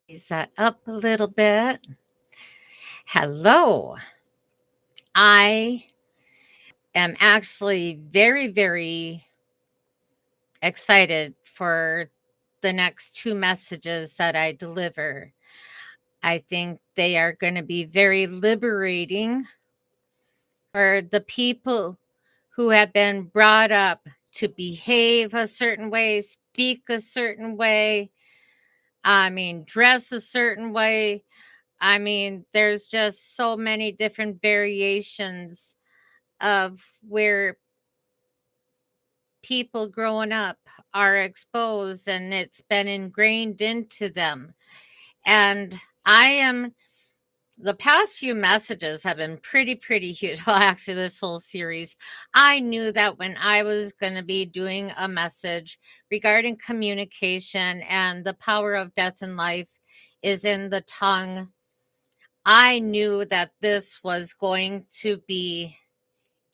Raise that up a little bit. Hello. I am actually very, very excited for the next two messages that I deliver. I think they are going to be very liberating for the people who have been brought up to behave a certain way, speak a certain way, dress a certain way. There's just so many different variations of where people growing up are exposed and it's been ingrained into them. And I am, the past few messages have been pretty huge. Well, actually, this whole series, I knew that when I was going to be doing a message regarding communication and the power of death and life is in the tongue. I knew that this was going to be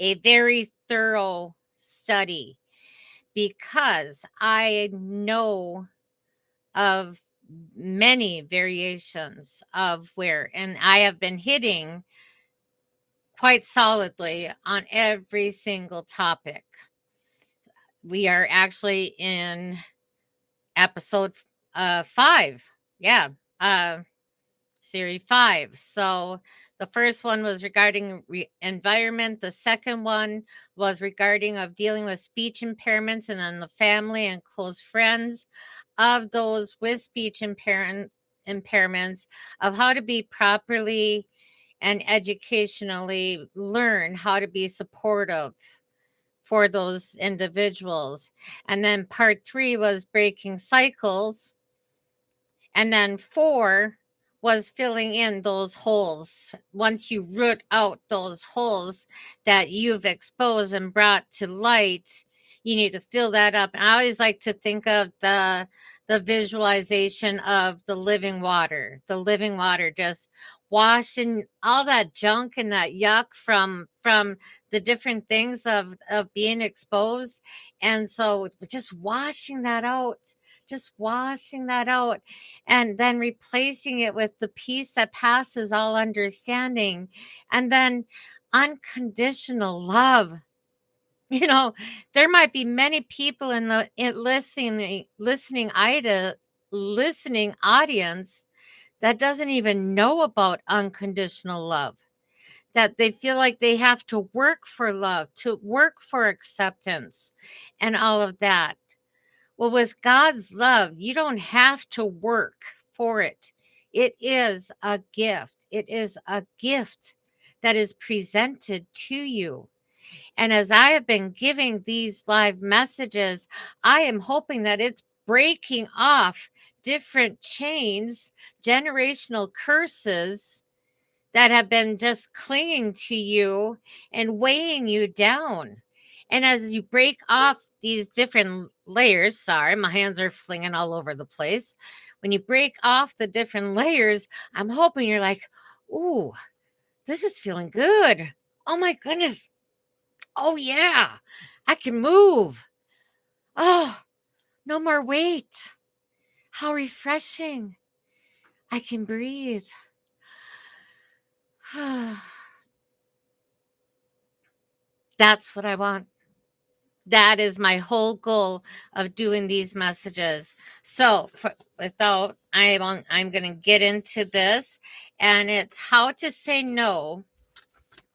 a very thorough study because I know of many variations of where, and I have been hitting quite solidly on every single topic. We are actually in episode 5. Yeah. Uh, Series 5. So the first one was regarding environment. The second one was regarding of dealing with speech impairments and then the family and close friends of those with speech impairments of how to be properly and educationally learn how to be supportive for those individuals. And then part 3 was breaking cycles. And then 4 was filling in those holes. Once you root out those holes that you've exposed and brought to light, you need to fill that up. And I always like to think of the visualization of the living water just washing all that junk and that yuck from the different things of being exposed. And so just washing that out and then replacing it with the peace that passes all understanding, and then unconditional love. You know, there might be many people in the listening audience that doesn't even know about unconditional love, that they feel like they have to work for love, to work for acceptance and all of that. Well, with God's love, you don't have to work for it. It is a gift. It is a gift that is presented to you. And as I have been giving these live messages, I am hoping that it's breaking off different chains, generational curses that have been just clinging to you and weighing you down. And as you break off these different layers, sorry, my hands are flinging all over the place. When you break off the different layers, I'm hoping you're like, ooh, this is feeling good. Oh my goodness. Oh yeah, I can move. Oh, no more weight. How refreshing. I can breathe. That's what I want. That is my whole goal of doing these messages. So, I'm going to get into this, and it's how to say no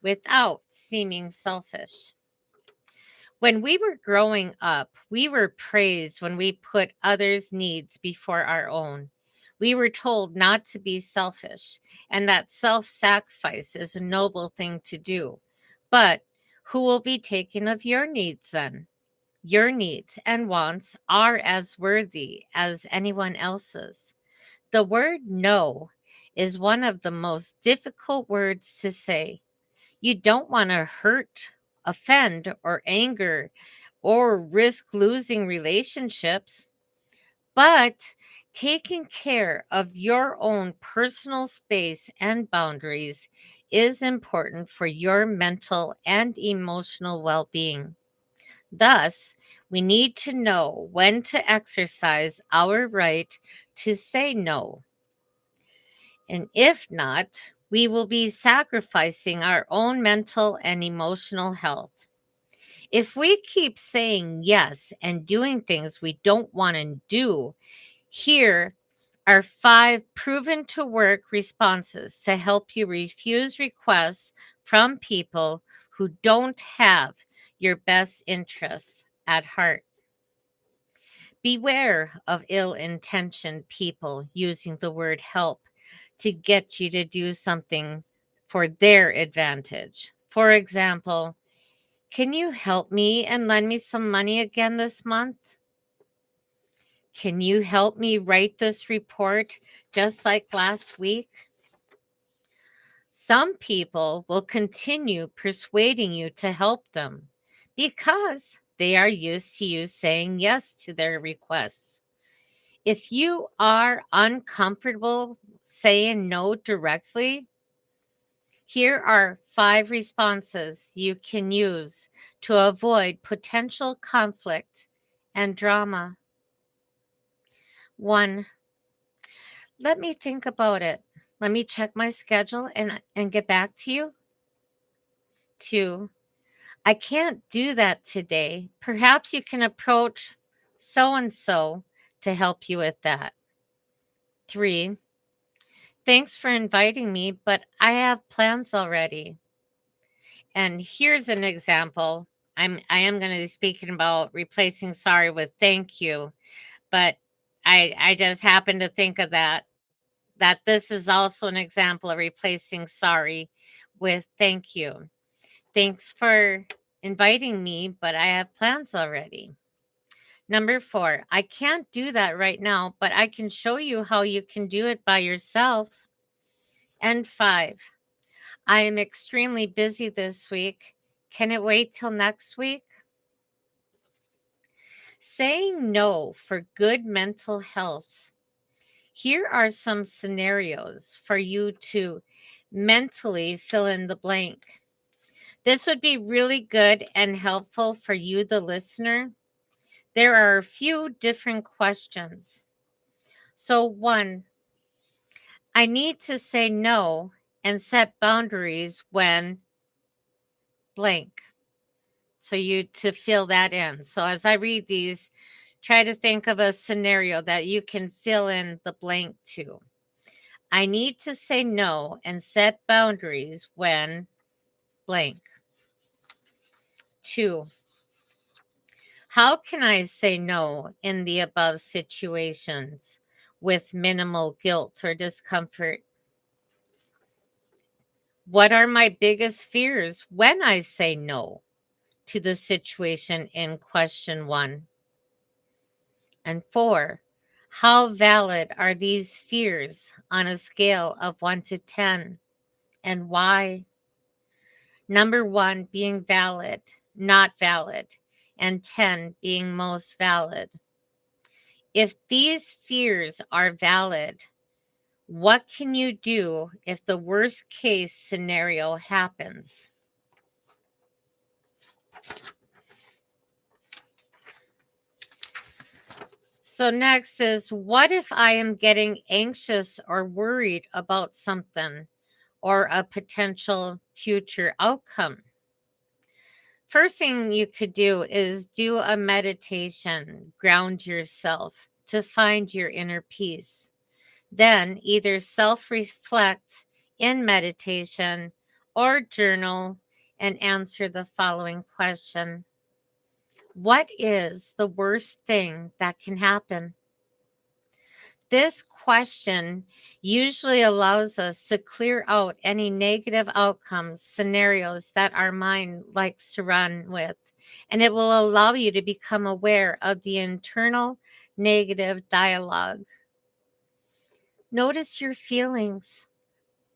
without seeming selfish. When we were growing up, we were praised when we put others' needs before our own. We were told not to be selfish and that self sacrifice is a noble thing to do. But who will be taking of your needs then? Your needs and wants are as worthy as anyone else's. The word no is one of the most difficult words to say. You don't want to hurt, offend, or anger, or risk losing relationships. But taking care of your own personal space and boundaries is important for your mental and emotional well being. Thus, we need to know when to exercise our right to say no. And if not, we will be sacrificing our own mental and emotional health. If we keep saying yes and doing things we don't want to do, here are 5 proven to work responses to help you refuse requests from people who don't have your best interests at heart. Beware of ill intentioned people using the word help to get you to do something for their advantage. For example, can you help me and lend me some money again this month? Can you help me write this report just like last week? Some people will continue persuading you to help them because they are used to you saying yes to their requests. If you are uncomfortable saying no directly, here are 5 responses you can use to avoid potential conflict and drama. 1. Let me think about it. Let me check my schedule and get back to you. 2. I can't do that today. Perhaps you can approach so and so to help you with that. 3. Thanks for inviting me, but I have plans already. And here's an example. I am going to be speaking about replacing sorry with thank you, but I just happened to think of that this is also an example of replacing sorry with thank you. Thanks for inviting me, but I have plans already. Number 4, I can't do that right now, but I can show you how you can do it by yourself. And 5, I am extremely busy this week. Can it wait till next week? Saying no for good mental health. Here are some scenarios for you to mentally fill in the blank. This would be really good and helpful for you, the listener. There are a few different questions. So, 1, I need to say no and set boundaries when blank. So, you to fill that in. So, as I read these, try to think of a scenario that you can fill in the blank to. I need to say no and set boundaries when blank. 2, how can I say no in the above situations with minimal guilt or discomfort? What are my biggest fears when I say no to the situation in question 1? And 4, how valid are these fears on a scale of 1 to 10 and why? Number 1 being valid, not valid, and 10 being most valid. If these fears are valid, what can you do if the worst case scenario happens? So, next is what if I am getting anxious or worried about something or a potential future outcome? First thing you could do is do a meditation, ground yourself to find your inner peace. Then either self reflect in meditation or journal and answer the following question: what is the worst thing that can happen? This question usually allows us to clear out any negative outcomes, scenarios that our mind likes to run with, and it will allow you to become aware of the internal negative dialogue. Notice your feelings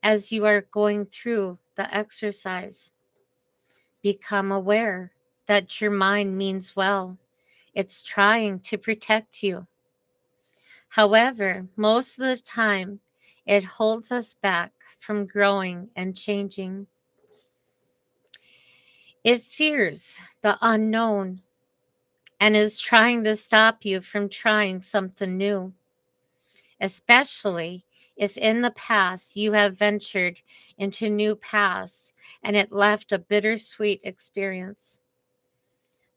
as you are going through the exercise. Become aware that your mind means well. It's trying to protect you. However, most of the time, it holds us back from growing and changing. It fears the unknown and is trying to stop you from trying something new. especially if in the past you have ventured into new paths and it left a bittersweet experience.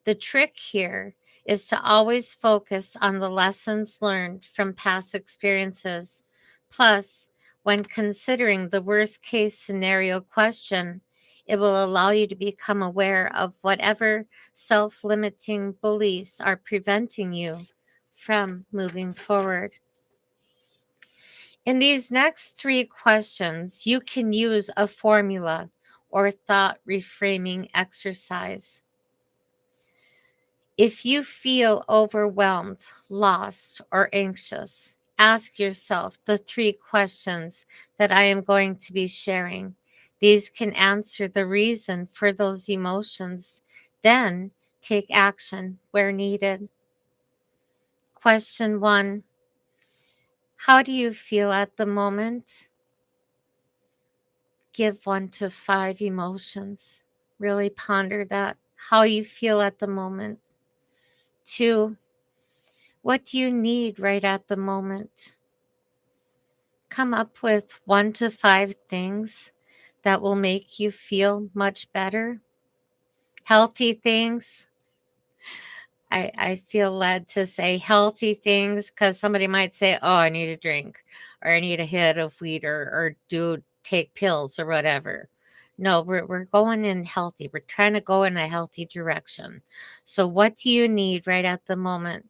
The trick here is to always focus on the lessons learned from past experiences. Plus, when considering the worst case scenario question, it will allow you to become aware of whatever self limiting beliefs are preventing you from moving forward. In these next three questions, you can use a formula or thought reframing exercise. If you feel overwhelmed, lost, or anxious, ask yourself the three questions that I am going to be sharing. These can answer the reason for those emotions. Then take action where needed. Question 1: how do you feel at the moment? Give 1 to 5 emotions. Really ponder that, how you feel at the moment. 2: what do you need right at the moment? Come up with 1 to 5 things that will make you feel much better. Healthy things. I feel led to say healthy things because somebody might say, oh, I need a drink or I need a hit of weed or do take pills or whatever. No, we're going in healthy. We're trying to go in a healthy direction. So what do you need right at the moment?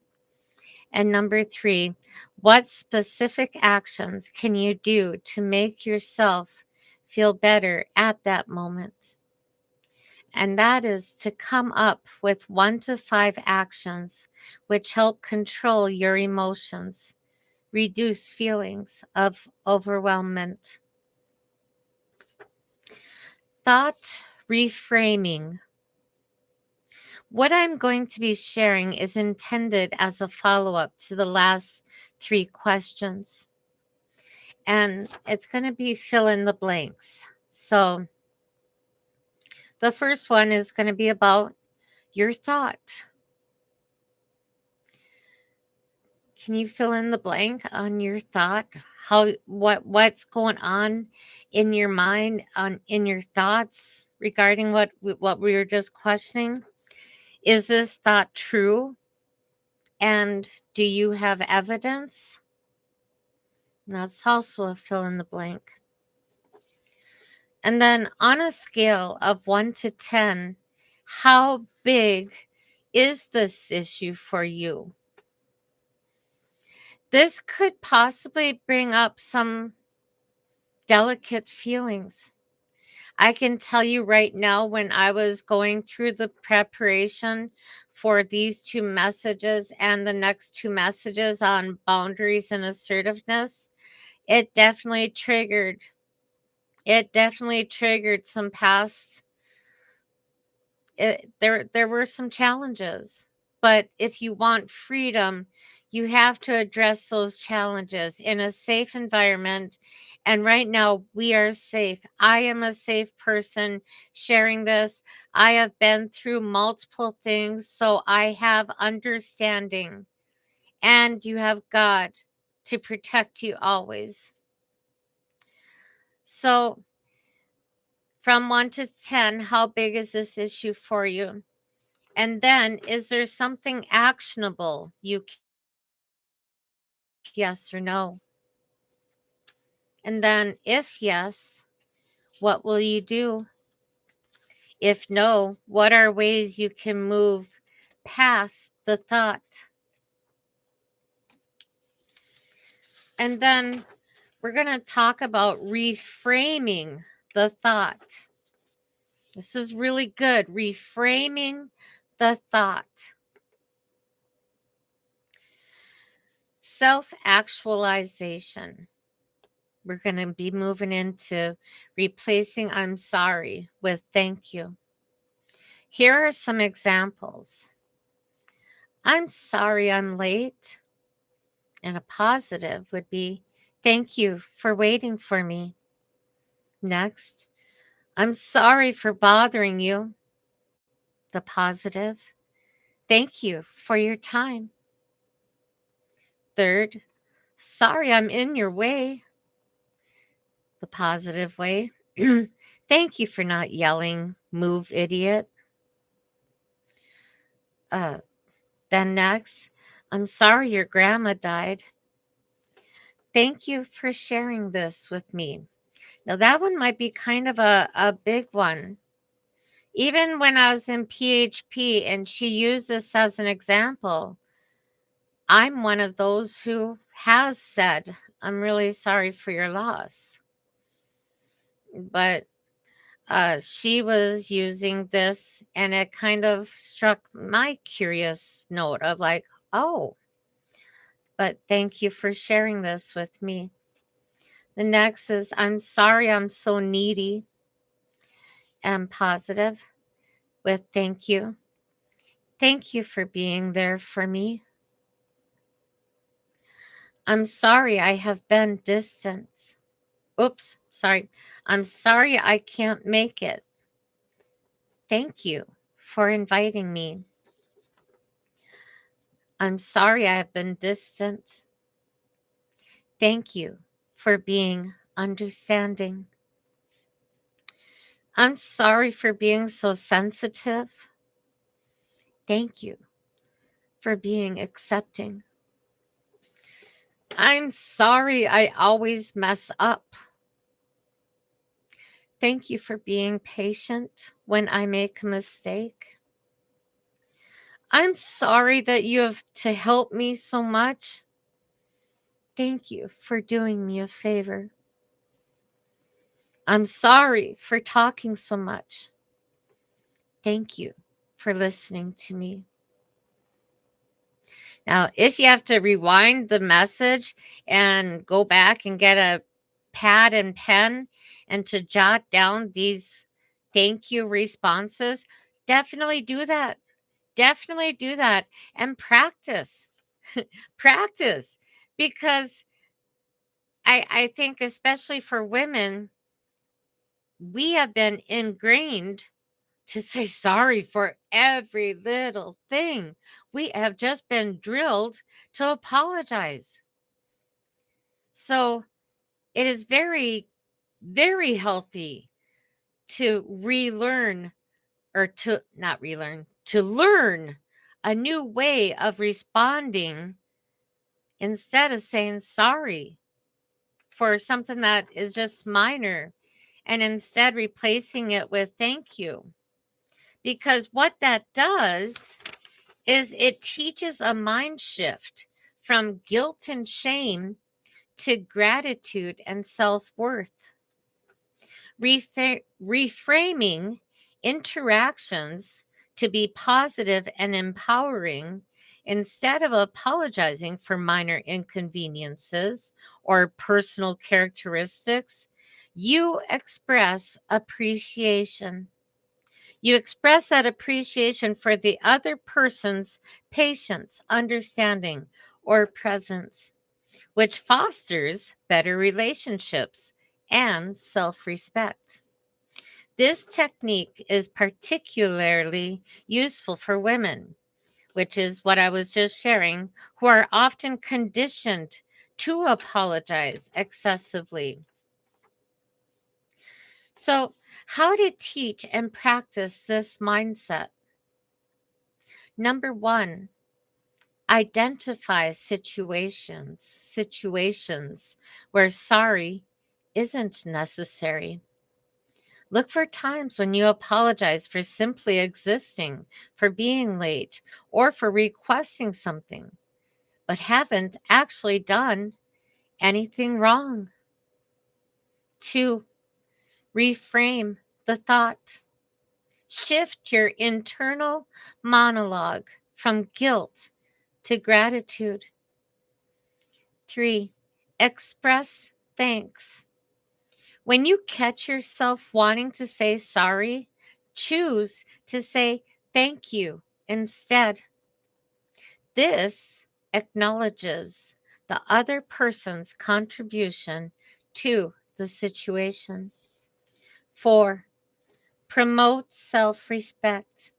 And number 3, what specific actions can you do to make yourself feel better at that moment? And that is to come up with 1 to 5 actions which help control your emotions, reduce feelings of overwhelmment. Thought reframing. What I'm going to be sharing is intended as a follow-up to the last 3 questions. And it's going to be fill in the blanks. So the first one is going to be about your thought. Can you fill in the blank on your thought? How what's going on in your mind, on in your thoughts regarding what we were just questioning? Is this thought true? And do you have evidence? That's also a fill in the blank. And then on a scale of 1 to 10, how big is this issue for you? This could possibly bring up some delicate feelings. I can tell you right now, when I was going through the preparation for these 2 messages and the next 2 messages on boundaries and assertiveness, it definitely triggered some past there were some challenges. But if you want freedom, you have to address those challenges in a safe environment. And right now, we are safe. I am a safe person sharing this. I have been through multiple things, so I have understanding. And you have God to protect you always. So, from 1 to 10, how big is this issue for you? And then, is there something actionable you can, yes or no? And then, if yes, what will you do? If no, what are ways you can move past the thought? And then we're going to talk about reframing the thought. This is really good. Reframing the thought. Self actualization. We're going to be moving into replacing I'm sorry with thank you. Here are some examples. I'm sorry I'm late. And a positive would be thank you for waiting for me. Next, I'm sorry for bothering you. The positive, thank you for your time. Third, Sorry I'm in your way, the positive way. Thank you for not yelling, move, idiot. Uh, then next, I'm sorry your grandma died. Thank you for sharing this with me. Now, that one might be kind of a big one. Even when I was in PHP and she used this as an example, I'm one of those who has said, I'm really sorry for your loss. But she was using this, and it kind of struck my curious note of like, oh, but thank you for sharing this with me. The next is, I'm sorry I'm so needy and positive with thank you. Thank you for being there for me. I'm sorry I have been distant. Oops, sorry. I'm sorry I can't make it. Thank you for inviting me. I'm sorry I have been distant. Thank you for being understanding. I'm sorry for being so sensitive. Thank you for being accepting. I'm sorry I always mess up. Thank you for being patient when I make a mistake. I'm sorry that you have to help me so much. Thank you for doing me a favor. I'm sorry for talking so much. Thank you for listening to me. Now, if you have to rewind the message and go back and get a pad and pen and to jot down these thank you responses, definitely do that. Definitely do that and practice. Practice, because I think, especially for women, we have been ingrained to say sorry for every little thing. We have just been drilled to apologize. So it is very, very healthy to relearn, or to not relearn, to learn a new way of responding instead of saying sorry for something that is just minor, and instead replacing it with thank you. Because what that does is it teaches a mind shift from guilt and shame to gratitude and self-worth. Reframing interactions to be positive and empowering instead of apologizing for minor inconveniences or personal characteristics, you express appreciation. You express that appreciation for the other person's patience, understanding, or presence, which fosters better relationships and self respect. This technique is particularly useful for women, which is what I was just sharing, who are often conditioned to apologize excessively. So, how to teach and practice this mindset? Number one, identify situations where sorry isn't necessary. Look for times when you apologize for simply existing, for being late, or for requesting something, but haven't actually done anything wrong. Two, reframe the thought. Shift your internal monologue from guilt to gratitude. Three, express thanks. When you catch yourself wanting to say sorry, choose to say thank you instead. This acknowledges the other person's contribution to the situation. Four, promote self respect.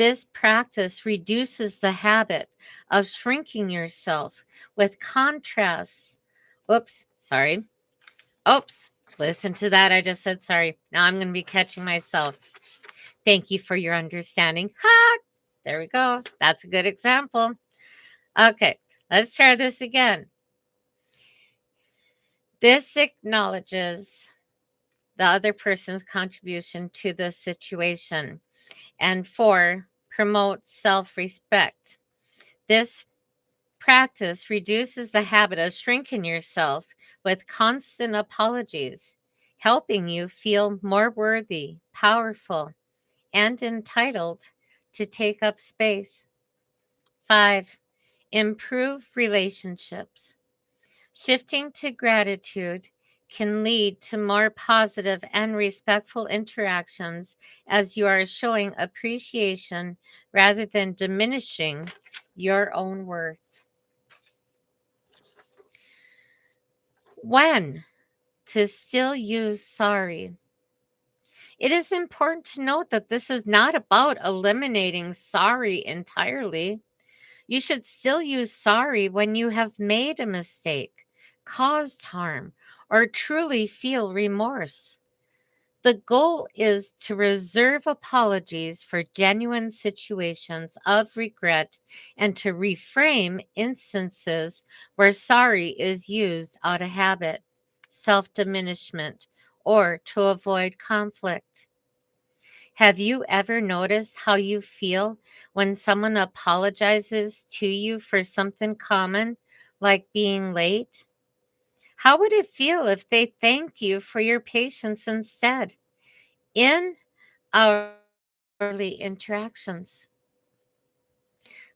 This practice reduces the habit of shrinking yourself with contrasts. Oops, sorry. Oops, listen to that. I just said sorry. Now I'm going to be catching myself. Thank you for your understanding. Ha! There we go. That's a good example. Okay, let's try this again. This acknowledges the other person's contribution to the situation. And 4, promote self respect. This practice reduces the habit of shrinking yourself with constant apologies, helping you feel more worthy, powerful, and entitled to take up space. 5, improve relationships. Shifting to gratitude can lead to more positive and respectful interactions as you are showing appreciation rather than diminishing your own worth. When to still use sorry. It is important to note that this is not about eliminating sorry entirely. You should still use sorry when you have made a mistake, caused harm, or truly feel remorse. The goal is to reserve apologies for genuine situations of regret and to reframe instances where sorry is used out of habit, self diminishment, or to avoid conflict. Have you ever noticed how you feel when someone apologizes to you for something common, like being late? How would it feel if they thanked you for your patience instead? In our daily interactions.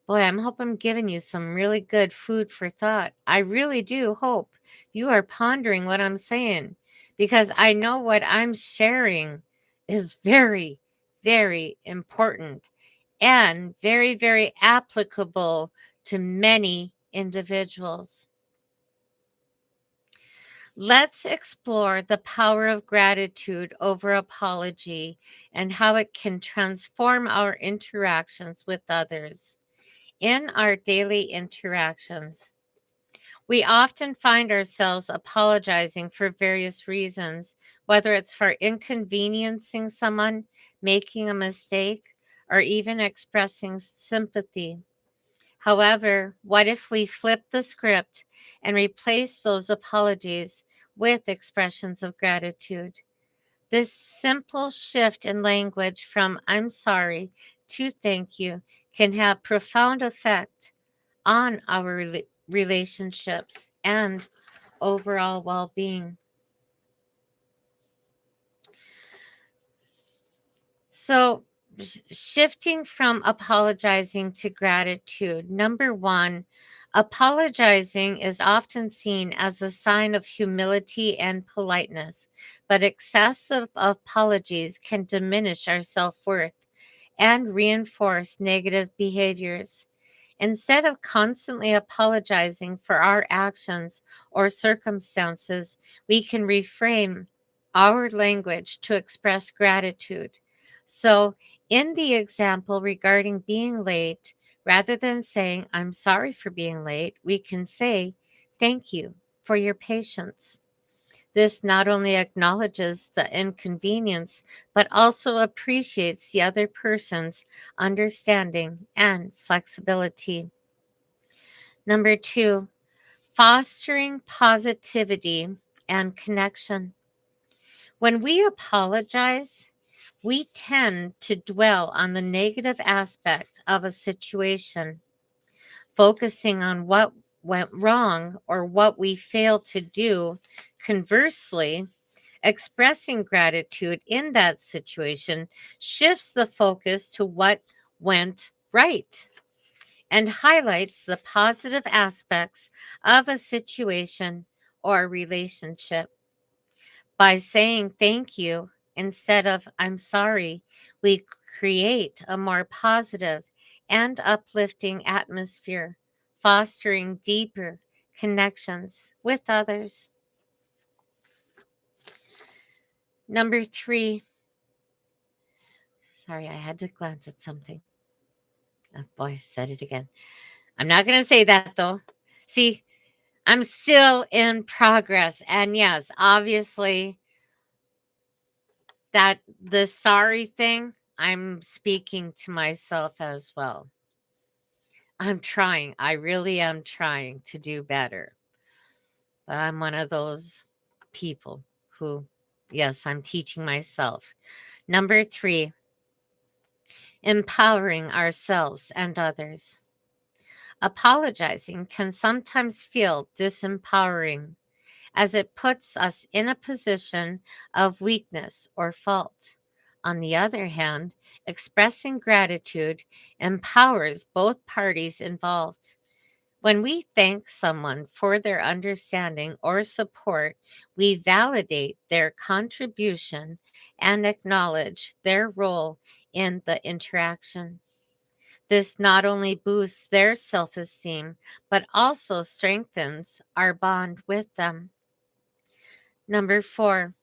Boy, I hope I'm giving you some really good food for thought. I really do hope you are pondering what I'm saying because I know what I'm sharing is very, very important and very, very applicable to many individuals. Let's explore the power of gratitude over apology and how it can transform our interactions with others. In our daily interactions, we often find ourselves apologizing for various reasons, whether it's for inconveniencing someone, making a mistake, or even expressing sympathy. However, what if we flip the script and replace those apologies with expressions of gratitude? This simple shift in language from I'm sorry to thank you can have profound effect on our relationships and overall well-being. So, shifting from apologizing to gratitude. Number 1, apologizing is often seen as a sign of humility and politeness, but excessive apologies can diminish our self-worth and reinforce negative behaviors. Instead of constantly apologizing for our actions or circumstances, we can reframe our language to express gratitude. So, in the example regarding being late, rather than saying, I'm sorry for being late, we can say, thank you for your patience. This not only acknowledges the inconvenience, but also appreciates the other person's understanding and flexibility. Number 2, fostering positivity and connection. When we apologize, we tend to dwell on the negative aspect of a situation, focusing on what went wrong or what we failed to do. Conversely, expressing gratitude in that situation shifts the focus to what went right and highlights the positive aspects of a situation or relationship. By saying thank you instead of I'm sorry, we create a more positive and uplifting atmosphere, fostering deeper connections with others. Number 3, sorry, I had to glance at something. Oh, boy, I said it again. I'm not going to say that though. See, I'm still in progress. And yes, obviously, that the sorry thing, I'm speaking to myself as well. I'm trying. I really am trying to do better. But I'm one of those people who, yes, I'm teaching myself. Number 3, empowering ourselves and others. Apologizing can sometimes feel disempowering as it puts us in a position of weakness or fault. On the other hand, expressing gratitude empowers both parties involved. When we thank someone for their understanding or support, we validate their contribution and acknowledge their role in the interaction. This not only boosts their self esteem, but also strengthens our bond with them. Number 4,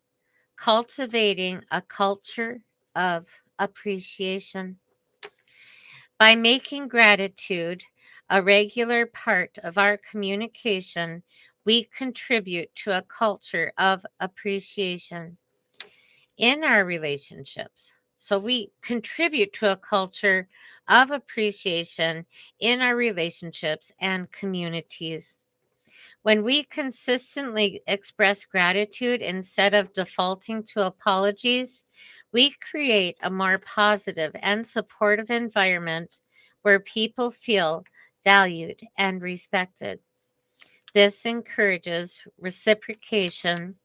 cultivating a culture of appreciation. By making gratitude a regular part of our communication, we contribute to a culture of appreciation in our relationships. So we contribute to a culture of appreciation in our relationships and communities. When we consistently express gratitude instead of defaulting to apologies, we create a more positive and supportive environment where people feel valued and respected. This encourages reciprocation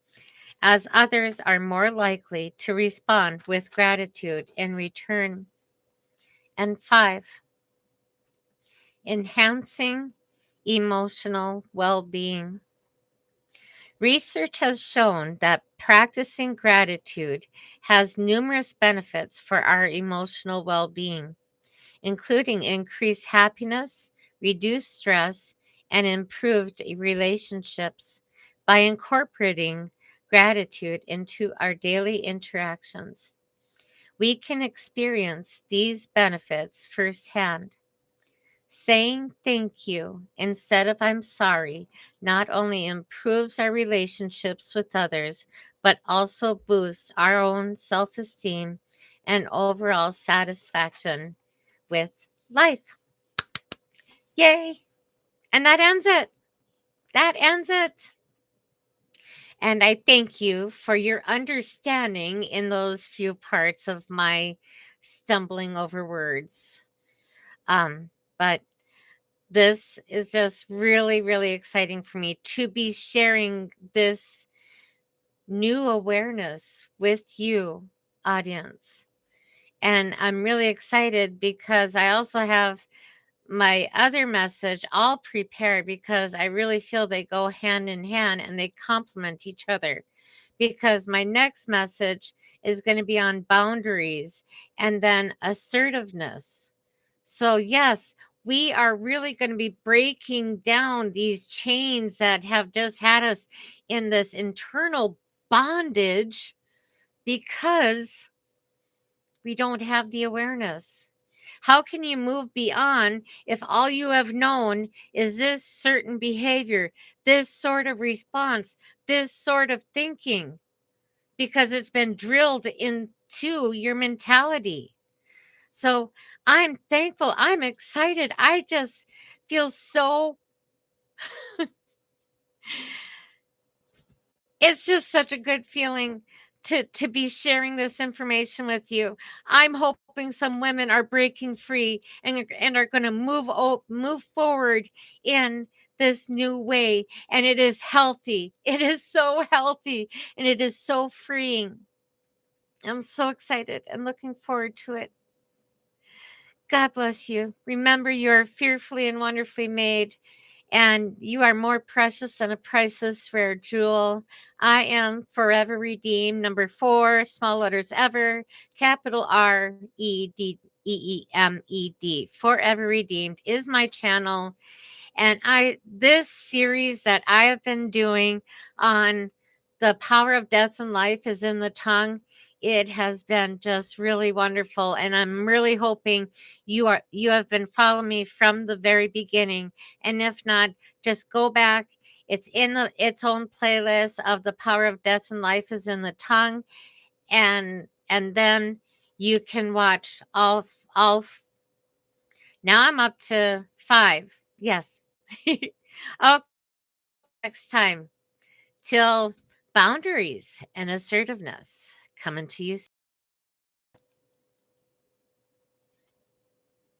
as others are more likely to respond with gratitude in return. And 5, enhancing emotional well being. Research has shown that practicing gratitude has numerous benefits for our emotional well being, including increased happiness, reduced stress, and improved relationships. By incorporating gratitude into our daily interactions, we can experience these benefits firsthand. Saying thank you instead of I'm sorry not only improves our relationships with others, but also boosts our own self esteem and overall satisfaction with life. Yay! And that ends it. That ends it. And I thank you for your understanding in those few parts of my stumbling over words. But this is just really, really exciting for me to be sharing this new awareness with you, audience. And I'm really excited because I also have my other message all prepared because I really feel they go hand in hand and they complement each other. Because my next message is going to be on boundaries and then assertiveness. So, yes, we are really going to be breaking down these chains that have just had us in this internal bondage because we don't have the awareness. How can you move beyond if all you have known is this certain behavior, this sort of response, this sort of thinking? Because it's been drilled into your mentality. So I'm thankful. I'm excited. I just feel so, it's just such a good feeling to be sharing this information with you. I'm hoping some women are breaking free and are going to move forward in this new way, and it is healthy. It is so healthy and it is so freeing. I'm so excited and looking forward to it. God bless you. Remember, you are fearfully and wonderfully made, and you are more precious than a priceless rare jewel. I am forever redeemed. Number 4, small letters ever, capital REDEEMED. Forever redeemed is my channel, and this series that I have been doing on the power of death and life is in the tongue. It has been just really wonderful, and I'm really hoping you have been following me from the very beginning. And if not, just go back. It's in its own playlist of The Power of Death and Life is in the Tongue, and then you can watch all. Now I'm up to 5. Yes. Okay, until next time. Till boundaries and assertiveness coming to you